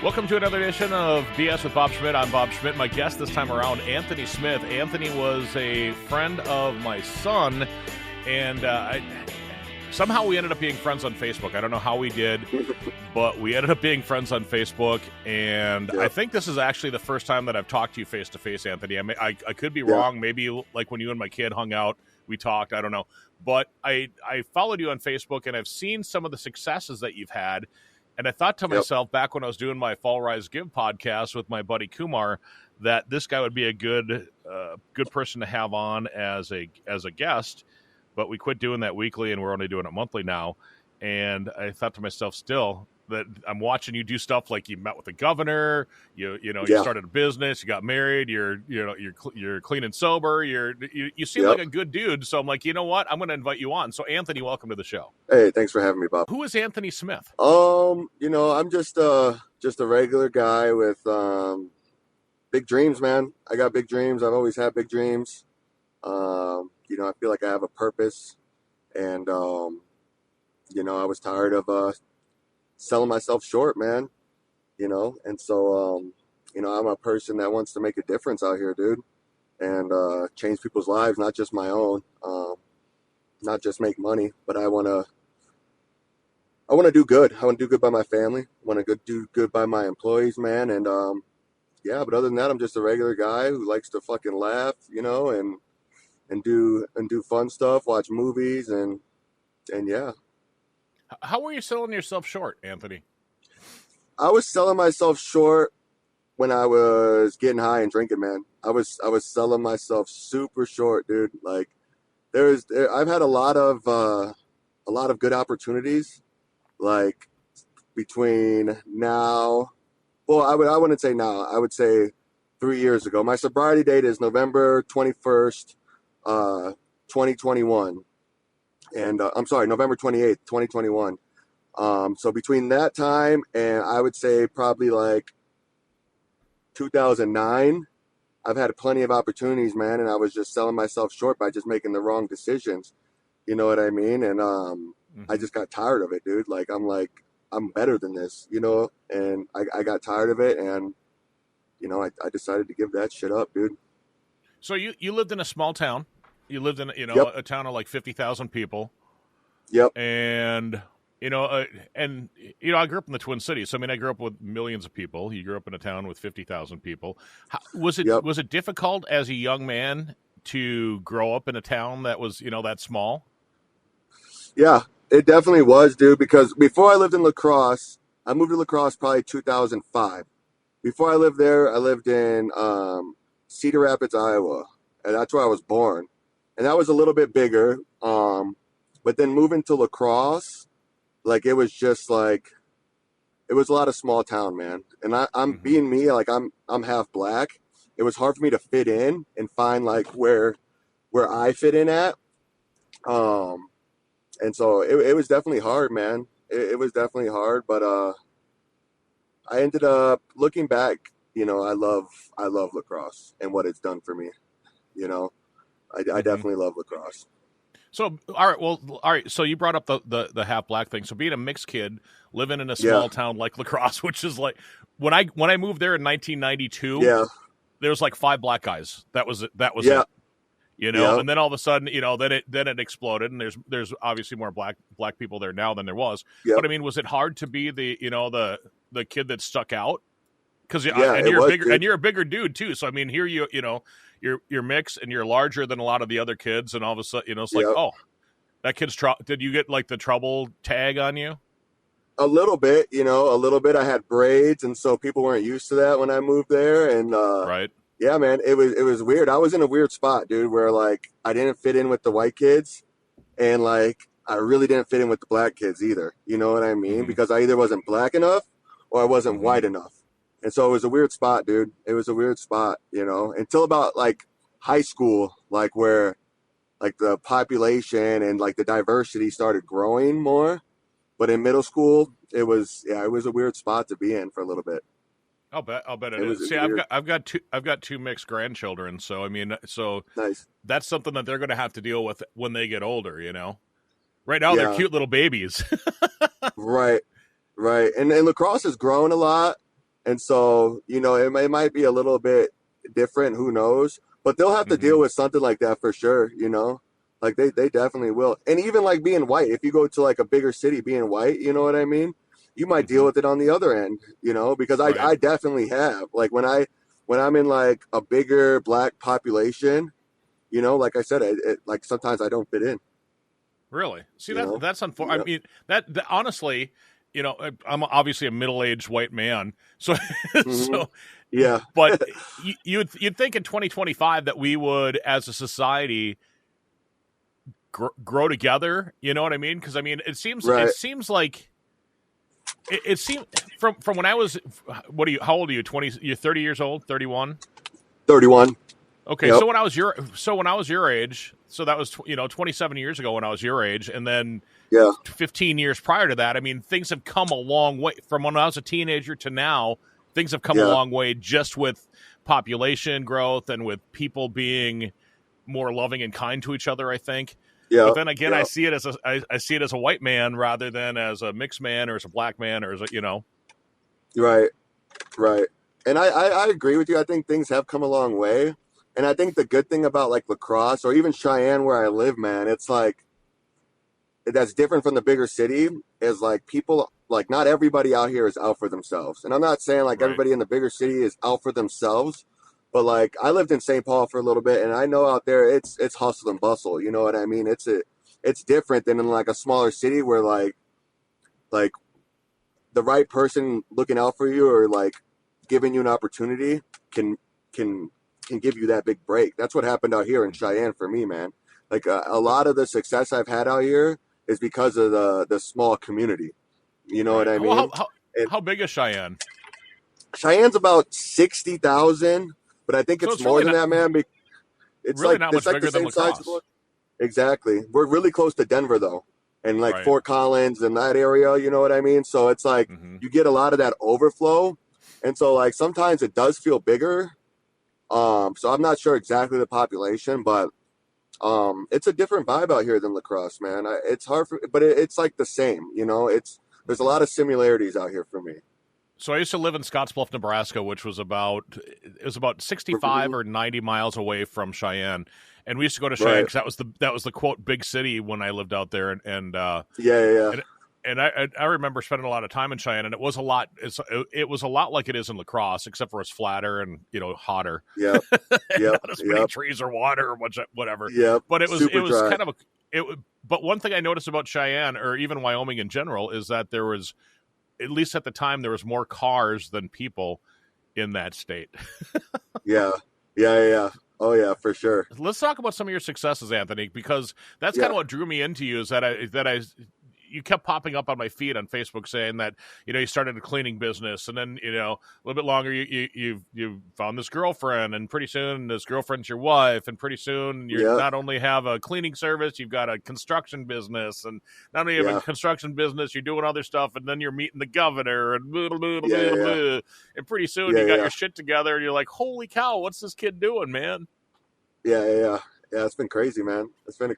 Welcome to another edition of BS with Bob Schmidt. I'm Bob Schmidt. My guest this time around, Anthony Smith. Anthony was a friend of my son, and somehow we ended up being friends on Facebook. I don't know how we did, but we ended up being friends on Facebook, and I think this is actually the first time that I've talked to you face-to-face, Anthony. I mean, I could be wrong. Maybe like when you and my kid hung out, we talked. I don't know. But I followed you on Facebook, and I've seen some of the successes that you've had. And I thought to myself back when I was doing my Fall Rise Give podcast with my buddy Kumar that this guy would be a good person to have on as a guest. But we quit doing that weekly, and we're only doing it monthly now. And I thought to myself still that I'm watching you do stuff like you met with the governor, you started a business, you got married, you're clean and sober, you seem like a good dude. So I'm like, you know what? I'm going to invite you on. So Anthony, welcome to the show. Hey, thanks for having me, Bob. Who is Anthony Smith? I'm just a regular guy with big dreams, man. I got big dreams. I've always had big dreams. I feel like I have a purpose, and I was tired of selling myself short, man, and so, I'm a person that wants to make a difference out here, dude, and change people's lives, not just my own, not just make money, but I want to do good. I want to do good by my family. I want to do good by my employees, man, and but other than that, I'm just a regular guy who likes to fucking laugh, and do fun stuff, watch movies, and yeah. How were you selling yourself short, Anthony? I was selling myself short when I was getting high and drinking, man. I was selling myself super short, dude. Like I've had a lot of good opportunities, like between now. Well, I wouldn't say now. I would say 3 years ago. My sobriety date is November 21st, 2021. And I'm sorry, November 28th, 2021. So between that time and I would say probably like 2009, I've had plenty of opportunities, man. And I was just selling myself short by just making the wrong decisions. You know what I mean? And I just got tired of it, dude. I'm better than this, and I got tired of it. And, I decided to give that shit up, dude. So you lived in a small town. You lived in, a town of like 50,000 people. Yep. And, I grew up in the Twin Cities. So, I grew up with millions of people. You grew up in a town with 50,000 people. Was it difficult as a young man to grow up in a town that was, that small? Yeah, it definitely was, dude, because before I lived in La Crosse, I moved to La Crosse probably 2005. Before I lived there, I lived in Cedar Rapids, Iowa, and that's where I was born. And that was a little bit bigger. But then moving to La Crosse, it was just it was a lot of small town, man. And I'm being me, I'm half black. It was hard for me to fit in and find where I fit in at. And so it was definitely hard, man. It was definitely hard, but I ended up looking back, I love La Crosse and what it's done for me, I definitely love La Crosse. So, all right. So you brought up the half black thing. So being a mixed kid, living in a small town like La Crosse, which is like when I moved there in 1992, there was like 5 black guys. That was it. And then all of a sudden, then it exploded, and there's obviously more black people there now than there was. But was it hard to be the kid that stuck out? Because you're a bigger dude too. So here you're mixed and you're larger than a lot of the other kids, and all of a sudden, it's like, oh, that kid's did you get the trouble tag on you? A little bit, I had braids, and so people weren't used to that when I moved there, and right. Yeah, man, it was weird. I was in a weird spot, dude, where I didn't fit in with the white kids, and I really didn't fit in with the black kids either. You know what I mean? Mm-hmm. Because I either wasn't black enough or I wasn't white enough. And so it was a weird spot, dude. It was a weird spot, until about high school, where the population and the diversity started growing more. But in middle school, it was a weird spot to be in for a little bit. I'll bet it is. See, I've got two mixed grandchildren, so nice. That's something that they're going to have to deal with when they get older. Right now they're cute little babies. Right. And La Crosse has grown a lot. And so, it might be a little bit different, who knows? But they'll have to Hmm. deal with something like that for sure. Like they definitely will. And even like being white, if you go to like a bigger city being white, you know what I mean? You might deal Hmm. with it on the other end, because Right. I definitely have. Like when I'm in like a bigger black population, like I said, like sometimes I don't fit in, Really? See, you know? that's unfortunate. I Yep. mean, that honestly, I'm obviously a middle-aged white man, so Hmm. so, Yeah. but you'd think in 2025 that we would, as a society, grow together. You know what I mean? Because I mean, it Right. seems like it seems from when I was. What are you? How old are you? 20? You're 30 years old? 31? 31. Okay, Yep. so when I was your age, so that was 27 years ago when I was your age, and then Yeah. 15 years prior to that. I mean, things have come a long way from when I was a teenager to now. Things have come a Yeah. long way just with population growth and with people being more loving and kind to each other, I think. But Yep. then again, Yep. I see it as a white man rather than as a mixed man or as a black man or Right. Right. And I agree with you. I think things have come a long way. And I think the good thing about like Lacrosse or even Cheyenne where I live, man, it's like that's different from the bigger city is like people like not everybody out here is out for themselves. And I'm not saying like right. everybody in the bigger city is out for themselves, but like I lived in St. Paul for a little bit and I know out there it's hustle and bustle. You know what I mean? It's different than in like a smaller city where like the right person looking out for you or like giving you an opportunity can can can give you that big break. That's what happened out here in Mm-hmm. Cheyenne for me, man. Like a lot of the success I've had out here is because of the small community. You know what Right. I Well, mean? And how big is Cheyenne? Cheyenne's about 60,000, but I think So it's it's more than that, man. really not It's much like the bigger than same size as Lacrosse. what. Exactly. We're really close to Denver though, and like Right. Fort Collins and that area. You know what I mean? So it's like Mm-hmm. you get a lot of that overflow, and so like sometimes it does feel bigger. So I'm not sure exactly the population, but it's a different vibe out here than Lacrosse, man. It's hard for, but it's like the same. There's a Mm-hmm. lot of similarities out here for me. So I used to live in Scottsbluff, Nebraska, which was about 65 or 90 miles away from Cheyenne, and we used to go to Cheyenne Right. because that was the quote big city when I lived out there, Yeah. Yeah. Yeah. and I remember spending a lot of time in Cheyenne, and it was a lot. It was a lot like it is in Lacrosse, except for it's flatter and hotter, Yep. and Yep. not as many Yep. trees or water or whatever. Yep. But it Super was dry. kind of But one thing I noticed about Cheyenne or even Wyoming in general is that there was, at least at the time, there was more cars than people in that state. Yeah. Yeah. Yeah. Yeah. Oh yeah, for sure. Let's talk about some of your successes, Anthony, because that's kind Yeah. of what drew me into you. Is that you kept popping up on my feed on Facebook saying that you started a cleaning business, and then a little bit longer you found this girlfriend, and pretty soon this girlfriend's your wife, and pretty soon you Yeah. not only have a cleaning service, you've got a construction business, and not only have a Yeah. construction business, you're doing other stuff, and then you're meeting the governor, and blah, blah, blah, Yeah. blah, Yeah. Yeah. blah. And pretty soon Yeah. you got Yeah. your shit together, and you're like, holy cow, what's this kid doing, man? Yeah. Yeah. Yeah. Yeah. It's been crazy, man. Been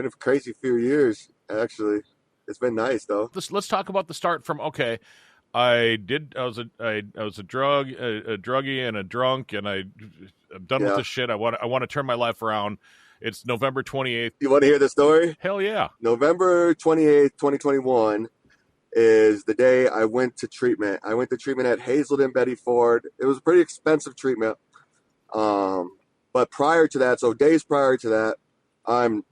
a crazy few years actually. It's been nice though. Let's talk about the start from okay. I was a druggie and a drunk, and I'm done with Yeah. this shit. I want to turn my life around. It's November 28th. You want to hear the story? Hell yeah. November 28th, 2021 is the day I went to treatment. I went to treatment at Hazelden Betty Ford. It was a pretty expensive treatment. But prior to that, so days prior to that, I'm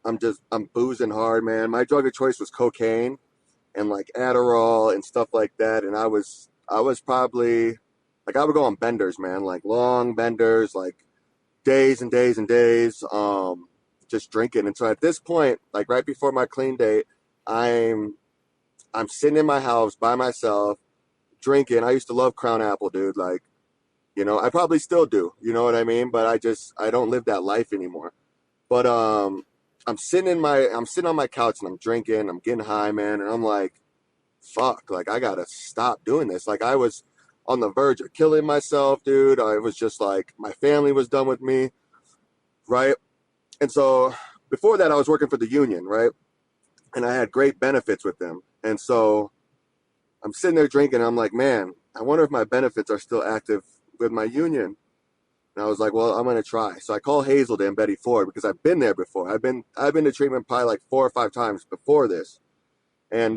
boozing hard, man. My drug of choice was cocaine and like Adderall and stuff like that. And I was probably like I would go on benders, man, like long benders, like days and days and days, just drinking. And so at this point, like right before my clean date, I'm I'm sitting in my house by myself drinking. I used to love Crown Apple, dude. Like, I probably still do. You know what I mean? But I don't live that life anymore. But I'm sitting on my couch and I'm drinking. I'm getting high, man, and I'm like, fuck, like I gotta stop doing this. Like I was on the verge of killing myself, dude. I was just like my family was done with me, right? And so before that, I was working for the union, right? And I had great benefits with them. And so I'm sitting there drinking. And I'm like, man, I wonder if my benefits are still active with my union. And I was like, well, I'm gonna try. So I call Hazelden and Betty Ford because I've been there before. I've been to treatment probably like 4 or 5 times before this. And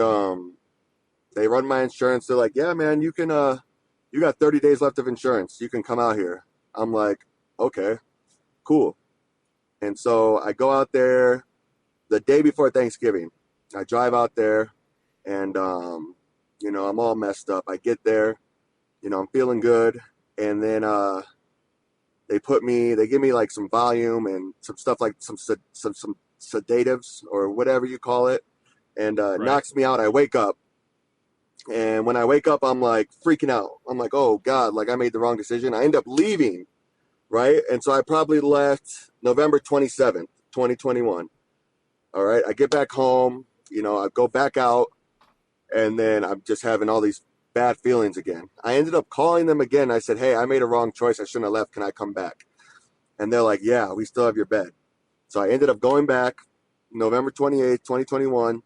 they run my insurance. They're like, yeah, man, you got 30 days left of insurance. You can come out here. I'm like, okay, cool. And so I go out there the day before Thanksgiving. I drive out there, and I'm all messed up. I get there, I'm feeling good, and then they give me like some volume and some stuff like some sedatives or whatever you call it, and it Right. knocks me out. I wake up, and when I wake up, I'm like freaking out. I'm like, oh God, like I made the wrong decision. I end up leaving, right? And so I probably left November 27th, 2021. All right, I get back home, I go back out, and then I'm just having all these bad feelings again. I ended up calling them again. I said, hey, I made a wrong choice. I shouldn't have left. Can I come back? And they're like, yeah, we still have your bed. So I ended up going back November 28th, 2021,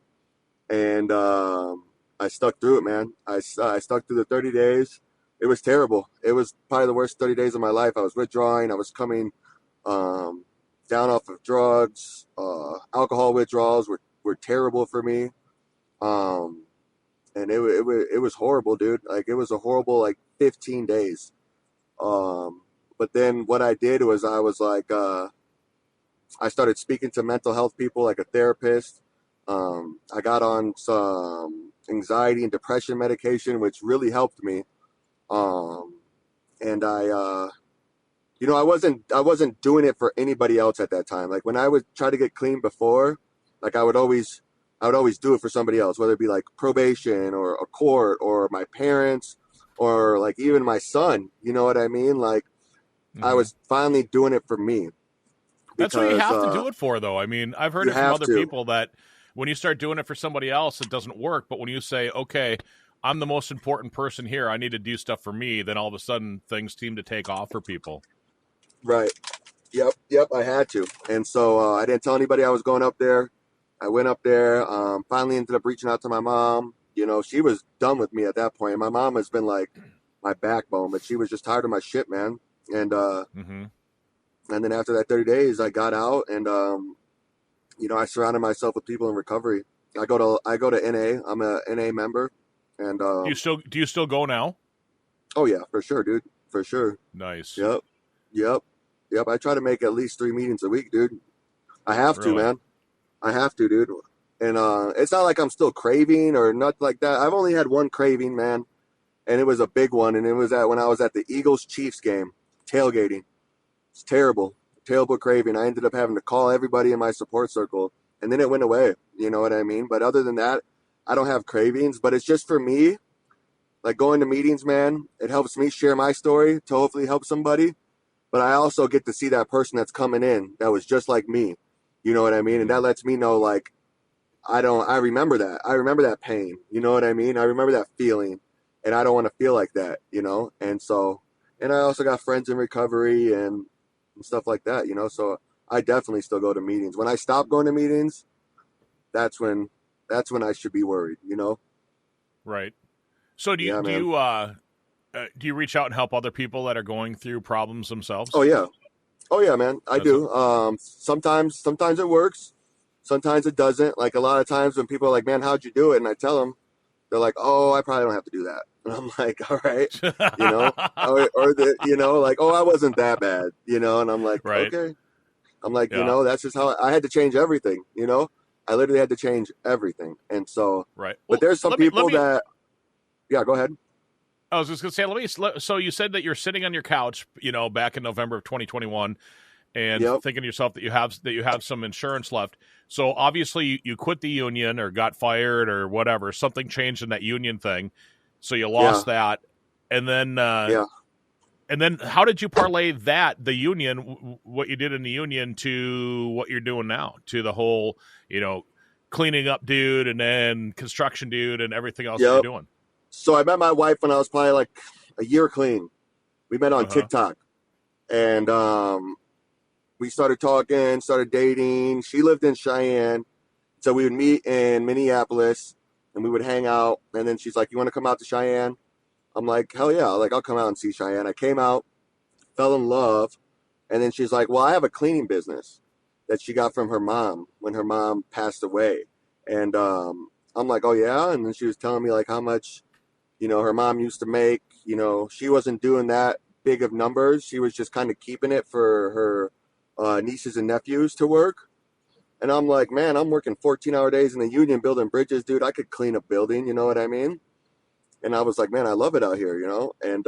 and I stuck through it, man. I stuck through the 30 days. It was terrible. It was probably the worst 30 days of my life. I was withdrawing. I was coming down off of drugs. Alcohol withdrawals were terrible for me. And it was horrible, dude. Like, it was a horrible, like, 15 days. But then what I did was I was like, I started speaking to mental health people, like a therapist. I got on some anxiety and depression medication, which really helped me. And I wasn't doing it for anybody else at that time. Like, when I would try to get clean before, like I would always do it for somebody else, whether it be like probation or a court or my parents or like even my son. You know what I mean? Like, I was finally doing it for me. That's what you have to do it for, though. I mean, I've heard You it from have other to. people that when you start doing it for somebody else, it doesn't work. But when you say, okay, I'm the most important person here, I need to do stuff for me, then all of a sudden things seem to take off for people. Right. Yep. I had to. And so I didn't tell anybody I was going up there. I went up there, finally ended up reaching out to my mom. She was done with me at that point. My mom has been like my backbone, but she was just tired of my shit, man. And and then after that 30 days, I got out, and I surrounded myself with people in recovery. I go to NA. I'm a NA member, and do you still go now? oh yeah, for sure, dude, for sure. Nice. Yep. I try to make at least 3 meetings a week, dude. I have to, Really? man. I have to, dude. And it's not like I'm still craving or nothing like that. I've only had one craving, man, and it was a big one, and it was when I was at the Eagles-Chiefs game, tailgating. It's terrible craving. I ended up having to call everybody in my support circle, and then it went away. You know what I mean? But other than that, I don't have cravings. But it's just for me, like going to meetings, man. It helps me share my story to hopefully help somebody. But I also get to see that person that's coming in that was just like me. You know what I mean? And that lets me know, like, I remember that. I remember that pain. You know what I mean? I remember that feeling, and I don't want to feel like that, And so, and I also got friends in recovery and stuff like that, So I definitely still go to meetings. When I stop going to meetings, that's when I should be worried, Right. So Yeah, man. do you reach out and help other people that are going through problems themselves? Oh yeah, man. I do. Sometimes it works. Sometimes it doesn't. Like, a lot of times when people are like, "Man, how'd you do it?" and I tell them, they're like, "Oh, I probably don't have to do that." And I'm like, "All right," like, "Oh, I wasn't that bad," And I'm like, Right. "Okay." I'm like, Yeah. that's just how I had to change everything. I literally had to change everything, and so. Right. But Well, there's some let me people that. Yeah, go ahead. I was just going to say, so you said that you're sitting on your couch, back in November of 2021 and Yep. thinking to yourself that you have some insurance left. So obviously you quit the union or got fired or whatever. Something changed in that union thing. So you lost that. And then, and then how did you parlay the union, what you did in the union, to what you're doing now, to the whole, cleaning up dude and then construction dude and everything else that you're doing? So I met my wife when I was probably like a year clean. We met on TikTok, and we started talking, started dating. She lived in Cheyenne, so we would meet in Minneapolis, and we would hang out. And then she's like, "You want to come out to Cheyenne?" I'm like, hell yeah, like I'll come out and see Cheyenne. I came out, fell in love, and then she's like, well, I have a cleaning business that she got from her mom when her mom passed away. And I'm like, oh yeah, and then she was telling me like how much, her mom used to make. She wasn't doing that big of numbers. She was just kind of keeping it for her nieces and nephews to work. And I'm like, man, I'm working 14-hour days in the union building bridges, dude. I could clean a building, you know what I mean? And I was like, man, I love it out here. And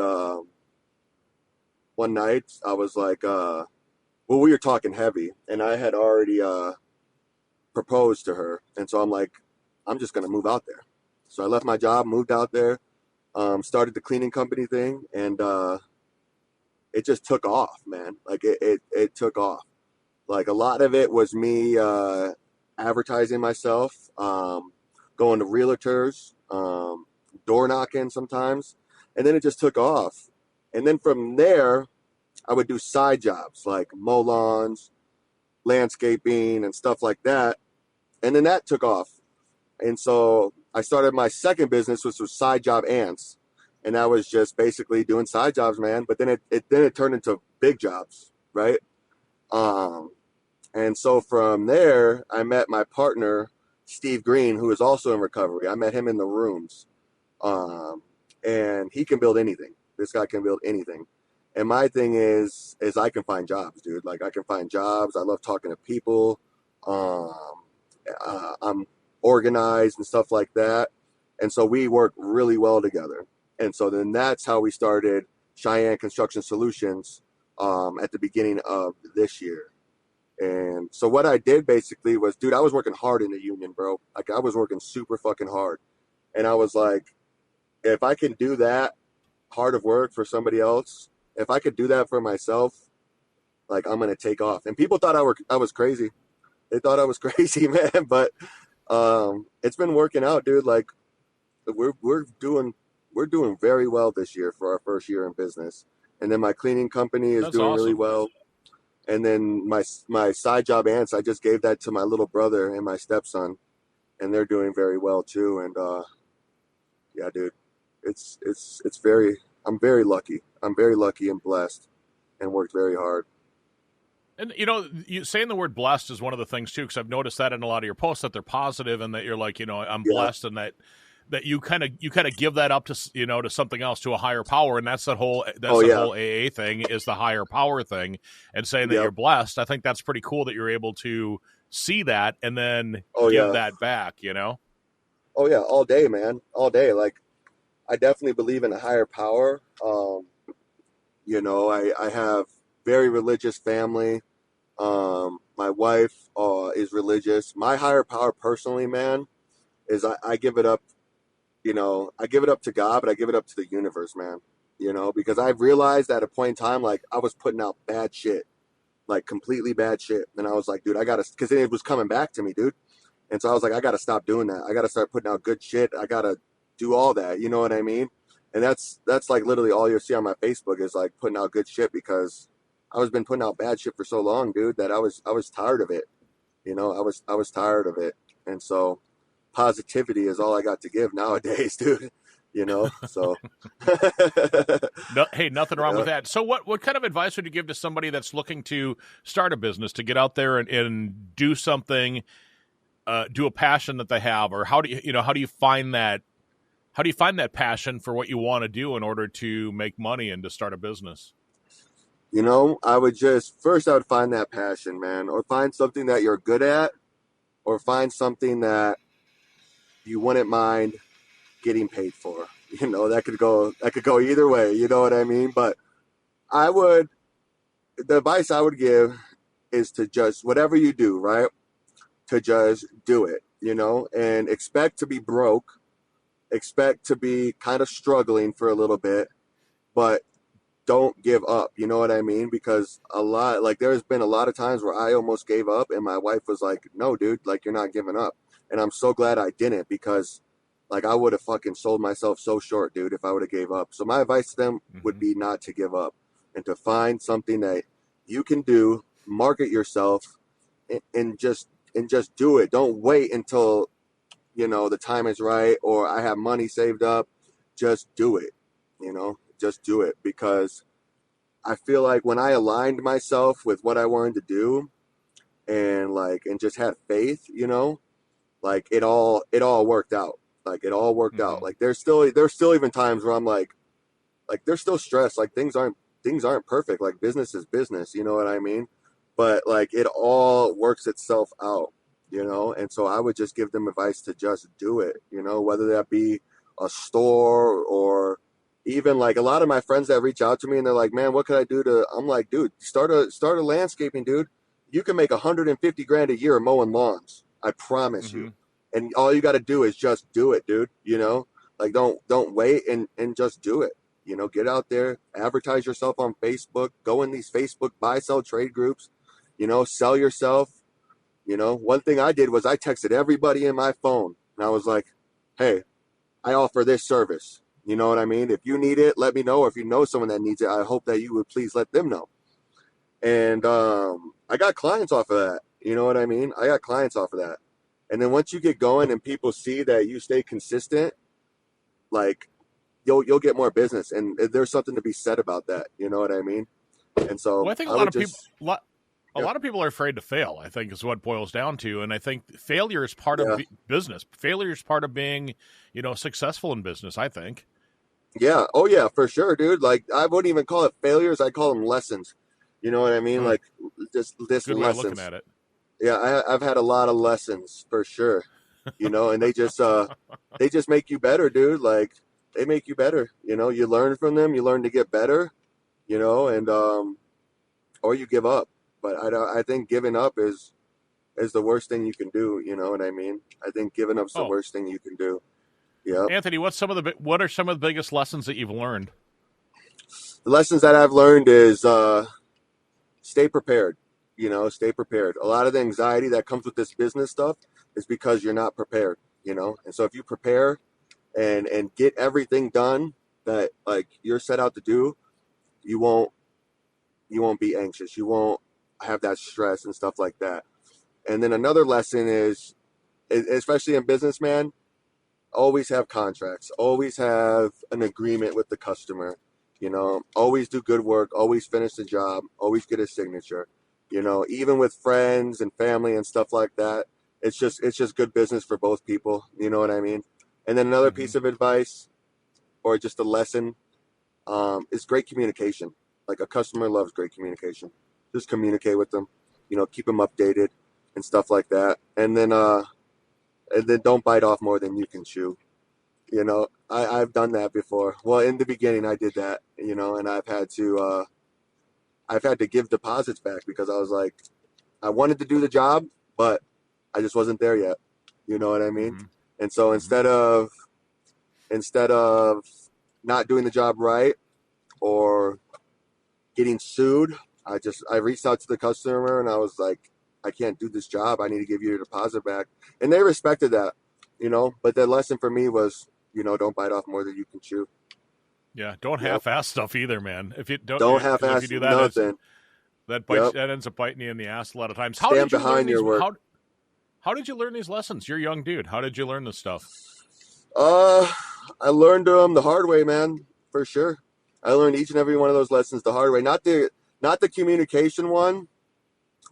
one night I was like, well, we were talking heavy, and I had already proposed to her. And so I'm like, I'm just going to move out there. So I left my job, moved out there, started the cleaning company thing, and it just took off, man. Like it took off. Like a lot of it was me advertising myself, going to realtors, door knocking sometimes, and then it just took off. And then from there, I would do side jobs like mow lawns, landscaping, and stuff like that. And then that took off. And so I started my second business, which was Side Job Ants. And that was just basically doing side jobs, man. But then it turned into big jobs, right? And so from there, I met my partner, Steve Green, who is also in recovery. I met him in the rooms. And he can build anything. This guy can build anything. And my thing is I can find jobs, dude. Like I can find jobs. I love talking to people. I'm organized and stuff like that. And so we work really well together. And so then that's how we started Cheyenne Construction Solutions at the beginning of this year. And so what I did basically was, dude, I was working hard in the union, bro. Like I was working super fucking hard. And I was like, if I can do that hard of work for somebody else, if I could do that for myself, like I'm going to take off. And people thought I was crazy. They thought I was crazy, man. But it's been working out, dude. Like we're doing very well this year for our first year in business. And then my cleaning company is doing really well. And then my side job Ants, I just gave that to my little brother and my stepson, and they're doing very well too. And yeah, dude, I'm very lucky. I'm very lucky and blessed, and worked very hard. And you saying the word blessed is one of the things too, because I've noticed that in a lot of your posts that they're positive and that you're like, I'm blessed, and that you kind of give that up to to something else, to a higher power, and that's the whole AA thing, is the higher power thing, and saying that you're blessed. I think that's pretty cool that you're able to see that and then give that back. Oh yeah, all day, man, all day. Like I definitely believe in a higher power. I have very religious family. My wife is religious. My higher power personally, man, is I give it up. I give it up to God, but I give it up to the universe, man. Because I've realized at a point in time, like I was putting out bad shit, like completely bad shit. And I was like, dude, I gotta, because it was coming back to me, dude. And so I was like, I gotta stop doing that. I gotta start putting out good shit. I gotta do all that. You know what I mean? And that's like literally all you'll see on my Facebook is like putting out good shit, because I was been putting out bad shit for so long, dude, that I was tired of it. I was tired of it. And so positivity is all I got to give nowadays, dude. So Hey, nothing wrong with that. So what kind of advice would you give to somebody that's looking to start a business, to get out there and do something, do a passion that they have, or how do you find that passion for what you want to do in order to make money and to start a business? I would find that passion, man, or find something that you're good at, or find something that you wouldn't mind getting paid for. That could go either way. You know what I mean? But the advice I would give is to just, whatever you do, right, to just do it, and expect to be broke, expect to be kind of struggling for a little bit, but don't give up. You know what I mean? Because there's been a lot of times where I almost gave up, and my wife was like, no, dude, like you're not giving up. And I'm so glad I didn't, because like I would have fucking sold myself so short, dude, if I would have gave up. So my advice to them would be not to give up, and to find something that you can do, market yourself, and just do it. Don't wait until, the time is right, or I have money saved up. Just do it. just do it, because I feel like when I aligned myself with what I wanted to do, and just had faith, like it all worked out. Like it all worked out. Hmm. Like there's still even times where I'm like there's still stress. Like things aren't perfect. Like business is business, you know what I mean? But like it all works itself out, And so I would just give them advice to just do it, whether that be a store, or even like a lot of my friends that reach out to me and they're like, "Man, what could I do to?" I'm like, "Dude, start a landscaping, dude. You can make 150 grand a year mowing lawns. I promise Hmm. you. And all you got to do is just do it, dude. Like don't wait, and just do it. Get out there, advertise yourself on Facebook, go in these Facebook buy sell trade groups, sell yourself. One thing I did was I texted everybody in my phone, and I was like, "Hey, I offer this service. You know what I mean? If you need it, let me know. Or if you know someone that needs it, I hope that you would please let them know." And I got clients off of that. You know what I mean? I got clients off of that. And then once you get going and people see that you stay consistent, like you'll get more business, and there's something to be said about that. You know what I mean? And Well, so I think a I lot would of people, just, a yeah, lot of people are afraid to fail. I think is what it boils down to, and I think failure is part of yeah, business. Failure is part of being, successful in business. I think. yeah. Oh yeah, for sure, dude. Like I wouldn't even call it failures. I call them lessons. You know what I mean? Huh. Like this Good way of looking lessons. at it. Yeah, I've had a lot of lessons for sure. And they just make you better, dude. Like they make you better. You learn from them. You learn to get better. And or you give up. But I think giving up is the worst thing you can do. You know what I mean? I think giving up's the Oh, worst thing you can do. Yep. Anthony, what are some of the biggest lessons that you've learned? The lessons that I've learned is stay prepared. Stay prepared. A lot of the anxiety that comes with this business stuff is because you're not prepared. And so if you prepare and get everything done that like you're set out to do, you won't be anxious. You won't have that stress and stuff like that. And then another lesson is, especially in business, man, always have contracts, always have an agreement with the customer, always do good work, always finish the job, always get a signature, even with friends and family and stuff like that. It's just good business for both people, you know what I mean? And then another Hmm. piece of advice, or just a lesson, is great communication. Like a customer loves great communication. Just communicate with them, keep them updated and stuff like that. And then don't bite off more than you can chew. I've done that before. Well, in the beginning, I did that. And I've had to give deposits back because I was like, I wanted to do the job, but I just wasn't there yet. You know what I mean? Hmm. And so Hmm. instead of not doing the job right, or getting sued, I reached out to the customer and I was like, I can't do this job. I need to give you your deposit back. And they respected that, But the lesson for me was, don't bite off more than you can chew. Yeah, don't Yep. half-ass stuff either, man. If you don't, Don't because if you half-ass do that, it's nothing. that bites Yep. that ends up biting you in the ass a lot of times. How Stand did you learn behind these? your work. How did you learn these lessons? You're a young dude. How did you learn this stuff? Uh, I learned them the hard way, man, for sure. I learned each and every one of those lessons the hard way. Not the communication one,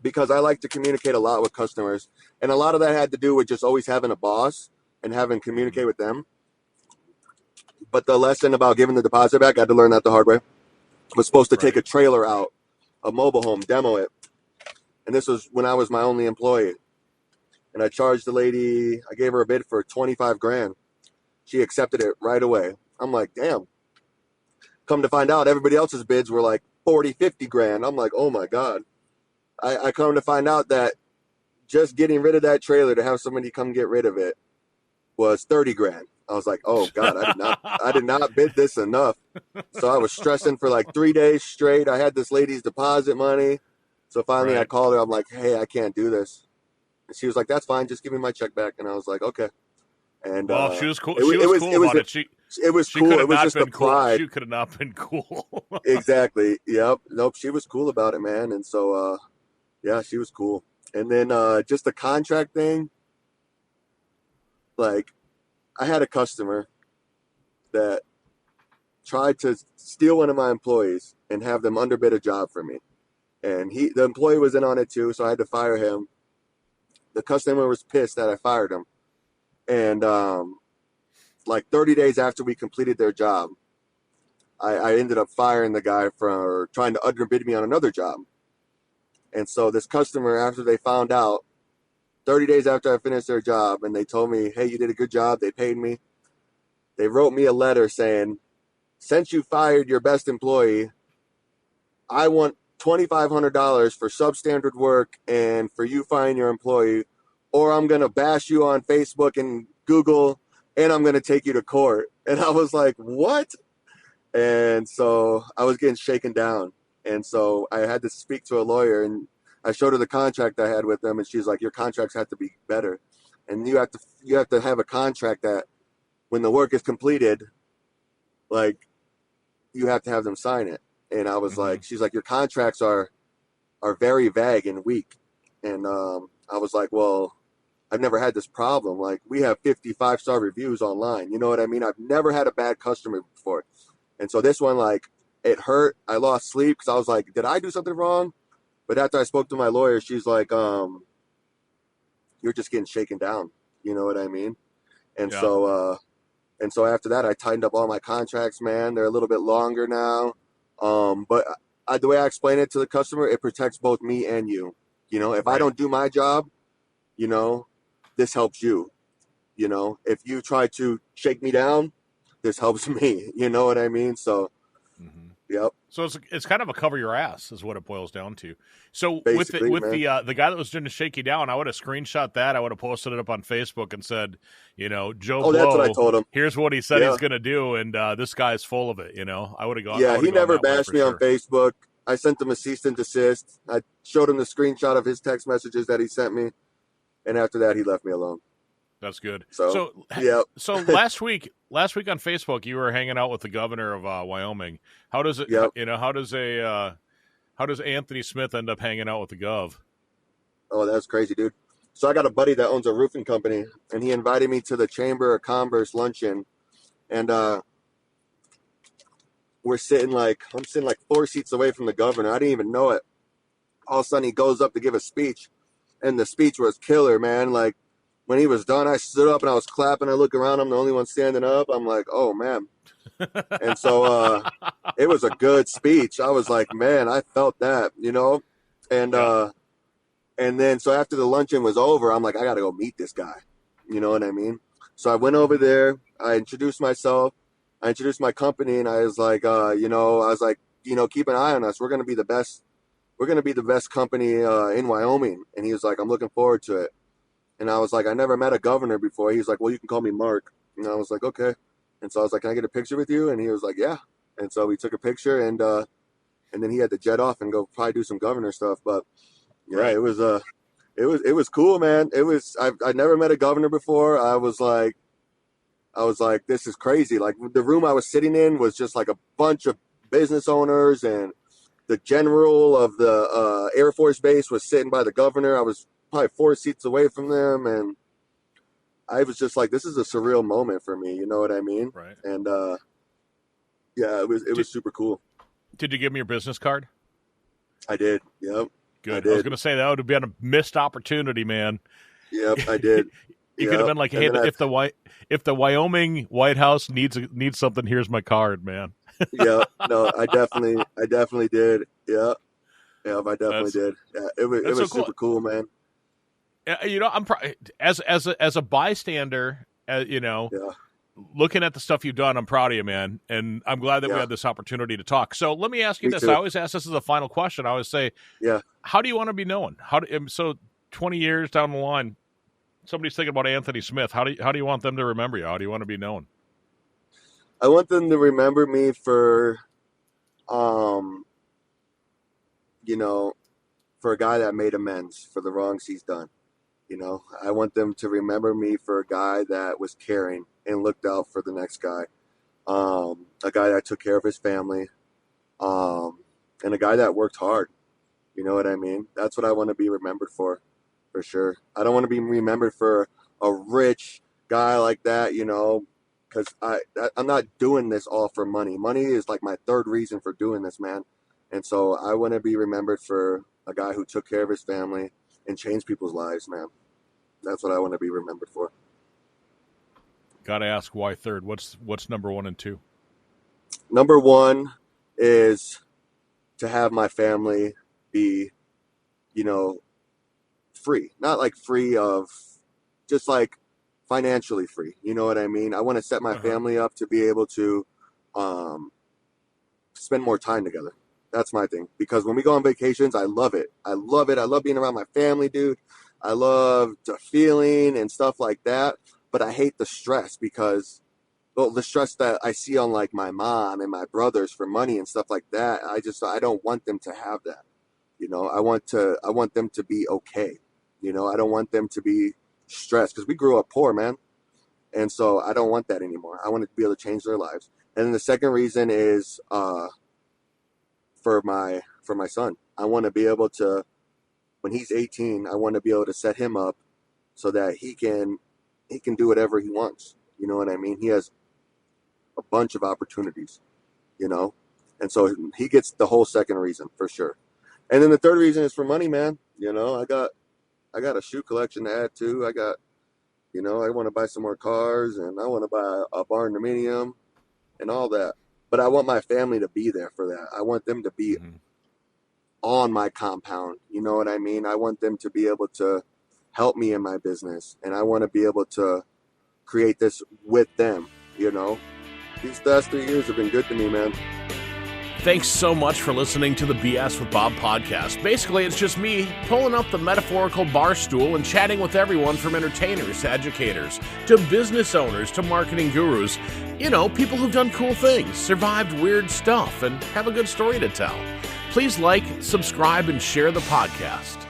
because I like to communicate a lot with customers, and a lot of that had to do with just always having a boss and having Hmm. communicate with them. But the lesson about giving the deposit back, I had to learn that the hard way. I was supposed to take Right. a trailer out, a mobile home, demo it, and this was when I was my only employee. And I charged the lady. I gave her a bid for 25 grand. She accepted it right away. I'm like, damn. Come to find out, everybody else's bids were like 40, 50 grand. I'm like, oh my God. I come to find out that just getting rid of that trailer to have somebody come get rid of it was 30 grand. I was like, oh God, I did not bid this enough. So I was stressing for like 3 days straight. I had this lady's deposit money. So finally I Right. called her. I'm like, hey, I can't do this. And she was like, that's fine. Just give me my check back. And I was like, okay. And Well, she was cool. it, She it was was cool it was about it. it was She could cool. It have was not just the been cool. pride. She could have not been cool. Exactly. Yep. Nope. She was cool about it, man. And so yeah, she was cool. And then just the contract thing, like I had a customer that tried to steal one of my employees and have them underbid a job for me. And the employee was in on it too, so I had to fire him. The customer was pissed that I fired him. And like 30 days after we completed their job, I ended up firing the guy for trying to underbid me on another job. And so this customer, after they found out, 30 days after I finished their job, and they told me, hey, you did a good job, they paid me, they wrote me a letter saying, since you fired your best employee, I want $2,500 for substandard work and for you firing your employee, or I'm going to bash you on Facebook and Google, and I'm going to take you to court. And I was like, what? And so I was getting shaken down. And so I had to speak to a lawyer, and I showed her the contract I had with them, and she's like, your contracts have to be better. And you have to have a contract that when the work is completed, like, you have to have them sign it. And I was like, she's like, your contracts are very vague and weak. And I was like, well, I've never had this problem. Like, we have 55-star reviews online. You know what I mean? I've never had a bad customer before. And so this one, like, it hurt. I lost sleep because I was like, did I do something wrong? But after I spoke to my lawyer, she's like, you're just getting shaken down. You know what I mean? And so after that, I tightened up all my contracts, man. They're a little bit longer now. But the way I explain it to the customer, it protects both me and you. You know, if I don't do my job, you know, this helps you. You know, if you try to shake me down, this helps me. You know what I mean? So, yep. So it's kind of a cover your ass is what it boils down to. So basically, with the guy that was going to shake you down, I would have screenshot that. I would have posted it up on Facebook and said, you know, Joe Blow, that's what I told him. Here's what he said he's going to do, and this guy's full of it. You know, I would have gone. Yeah, he never bashed me on Facebook. I sent him a cease and desist. I showed him the screenshot of his text messages that he sent me, and after that, he left me alone. That's good. So yeah. So last week on Facebook, you were hanging out with the governor of Wyoming. How does it? Yep. You know, how does Anthony Smith end up hanging out with the gov? Oh, that's crazy, dude. So I got a buddy that owns a roofing company, and he invited me to the Chamber of Commerce luncheon, and I'm sitting like 4 seats away from the governor. I didn't even know it. All of a sudden, he goes up to give a speech, and the speech was killer, man. Like, when he was done, I stood up and I was clapping. I look around, I'm the only one standing up. I'm like, oh, man. And so it was a good speech. I was like, man, I felt that, you know? And then so after the luncheon was over, I'm like, I got to go meet this guy. You know what I mean? So I went over there. I introduced myself. I introduced my company, and I was like, keep an eye on us. We're going to be the best. We're going to be the best company in Wyoming. And he was like, I'm looking forward to it. And I was like, I never met a governor before. He was like, well, you can call me Mark. And I was like, okay. And so I was like, can I get a picture with you? And he was like, yeah. And so we took a picture, and then he had to jet off and go probably do some governor stuff. But yeah, it was cool, man. I'd never met a governor before. I was like, this is crazy. Like, the room I was sitting in was just like a bunch of business owners, and the general of the Air Force Base was sitting by the governor. I was probably 4 seats away from them, and I was just like, this is a surreal moment for me. You know what I mean? Right. And yeah, it was super cool. Did you give him your business card? I did. Yep. Good. I was going to say that would have been a missed opportunity, man. Yep, I did. You could have been like, hey, if the Wyoming White House needs something, here's my card, man. Yeah, no, I definitely did. Yeah, I definitely did. Yeah, it was so super cool, man. You know, I'm as a bystander, you know, looking at the stuff you've done, I'm proud of you, man, and I'm glad that we had this opportunity to talk. So let me ask you this. Too. I always ask this as a final question. I always say, how do you want to be known? So 20 years down the line, somebody's thinking about Anthony Smith. How do you want them to remember you? How do you want to be known? I want them to remember me for, you know, for a guy that made amends for the wrongs he's done. You know, I want them to remember me for a guy that was caring and looked out for the next guy. A guy that took care of his family, and a guy that worked hard. You know what I mean? That's what I want to be remembered for sure. I don't want to be remembered for a rich guy like that, you know, because I'm not doing this all for money. Money is like my third reason for doing this, man. And so I want to be remembered for a guy who took care of his family and changed people's lives, man. That's what I want to be remembered for. Got to ask why third. What's number 1 and 2? Number 1 is to have my family be, free. Not like free of, just like financially free. You know what I mean? I want to set my family up to be able to spend more time together. That's my thing. Because when we go on vacations, I love it. I love it. I love being around my family, dude. I love the feeling and stuff like that. But I hate the stress because, well, the stress that I see on like my mom and my brothers for money and stuff like that. I don't want them to have that. I want them to be okay. I don't want them to be stressed because we grew up poor, man. And so I don't want that anymore. I want to be able to change their lives. And then the second reason is for my son. I want to be able to, when he's 18, I want to be able to set him up so that he can do whatever he wants. You know what I mean? He has a bunch of opportunities, and so he gets the whole second reason for sure. And then the third reason is for money, man. I got a shoe collection to add to. I got, I want to buy some more cars, and I want to buy a barn dominium and all that. But I want my family to be there for that. I want them to be on my compound. You know what I mean? I want them to be able to help me in my business, and I want to be able to create this with them. These last 3 years have been good to me, man. Thanks so much for listening to the BS with Bob podcast. Basically, it's just me pulling up the metaphorical bar stool and chatting with everyone from entertainers to educators to business owners to marketing gurus. People who've done cool things, survived weird stuff, and have a good story to tell. Please like, subscribe, and share the podcast.